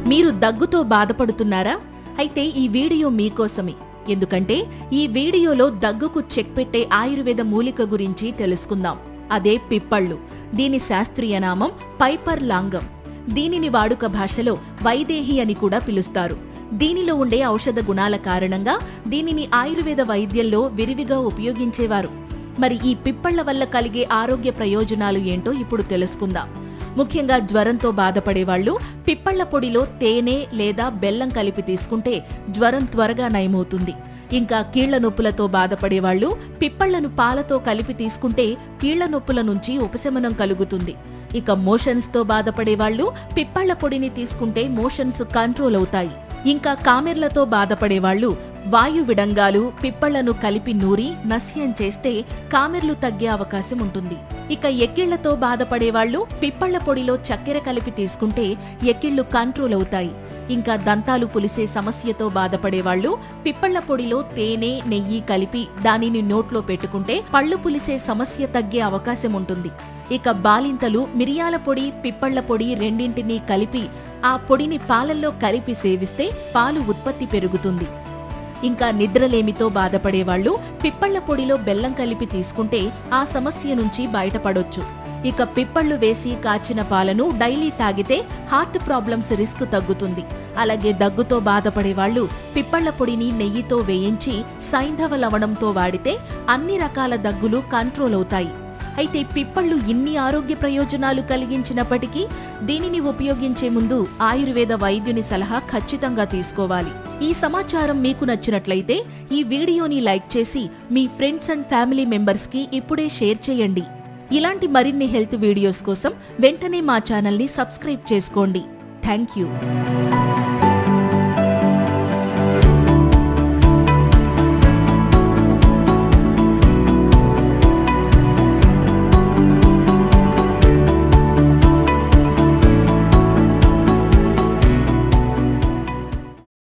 మీరు దగ్గుతో బాధపడుతున్నారా? అయితే ఈ వీడియో మీకోసమే. ఎందుకంటే ఈ వీడియోలో దగ్గుకు చెక్ పెట్టే ఆయుర్వేద మూలిక గురించి తెలుసుకుందాం. అదే పిప్పళ్ళు. దీని శాస్త్రీయ నామం పైపర్ లాంగం. దీనిని వాడుక భాషలో వైదేహి అని కూడా పిలుస్తారు. దీనిలో ఉండే ఔషధ గుణాల కారణంగా దీనిని ఆయుర్వేద వైద్యంలో విరివిగా ఉపయోగించేవారు. మరి ఈ పిప్పళ్ల వల్ల కలిగే ఆరోగ్య ప్రయోజనాలు ఏంటో ఇప్పుడు తెలుసుకుందాం. ముఖ్యంగా జ్వరంతో బాధపడేవాళ్లు పిప్పళ్ల పొడిలో తేనె లేదా బెల్లం కలిపి తీసుకుంటే జ్వరం త్వరగా నయమవుతుంది. ఇంకా కీళ్ల నొప్పులతో బాధపడేవాళ్లు పిప్పళ్లను పాలతో కలిపి తీసుకుంటే కీళ్ల నొప్పుల నుంచి ఉపశమనం కలుగుతుంది. ఇక మోషన్స్ తో బాధపడేవాళ్లు పిప్పళ్ల పొడిని తీసుకుంటే మోషన్స్ కంట్రోల్ అవుతాయి. ఇంకా కామెర్లతో బాధపడేవాళ్లు వాయు విడంగాలు పిప్పళ్లను కలిపి నూరి నస్యం చేస్తే కామెర్లు తగ్గే అవకాశం ఉంటుంది. ఇక ఎక్కిళ్లతో బాధపడేవాళ్లు పిప్పళ్ల పొడిలో చక్కెర కలిపి తీసుకుంటే ఎక్కిళ్లు కంట్రోల్ అవుతాయి. ఇంకా దంతాలు పులిసే సమస్యతో బాధపడేవాళ్లు పిప్పళ్ల పొడిలో తేనె నెయ్యి కలిపి దానిని నోట్లో పెట్టుకుంటే పళ్ళు పులిసే సమస్య తగ్గే అవకాశం ఉంటుంది. ఇక బాలింతలు మిరియాల పొడి పిప్పళ్ల పొడి రెండింటినీ కలిపి ఆ పొడిని పాలల్లో కలిపి సేవిస్తే పాలు ఉత్పత్తి పెరుగుతుంది. ఇంకా నిద్రలేమితో బాధపడేవాళ్లు పిప్పళ్ల పొడిలో బెల్లం కలిపి తీసుకుంటే ఆ సమస్య నుంచి బయటపడొచ్చు. ఇక పిప్పళ్లు వేసి కాచిన పాలను డైలీ తాగితే హార్ట్ ప్రాబ్లమ్స్ రిస్క్ తగ్గుతుంది. అలాగే దగ్గుతో బాధపడేవాళ్లు పిప్పళ్ల పొడిని నెయ్యితో వేయించి సైంధవ లవణంతో వాడితే అన్ని రకాల దగ్గులు కంట్రోల్ అవుతాయి. అయితే పిప్పళ్లు ఇన్ని ఆరోగ్య ప్రయోజనాలు కలిగించినప్పటికీ దీనిని ఉపయోగించే ముందు ఆయుర్వేద వైద్యుని సలహా ఖచ్చితంగా తీసుకోవాలి. ఈ సమాచారం మీకు నచ్చినట్లయితే ఈ వీడియోని లైక్ చేసి మీ ఫ్రెండ్స్ అండ్ ఫ్యామిలీ మెంబర్స్ కి ఇప్పుడే షేర్ చేయండి. ఇలాంటి మరిన్ని హెల్త్ వీడియోస్ కోసం వెంటనే మా ఛానల్ని సబ్స్క్రైబ్ చేసుకోండి. Thank you.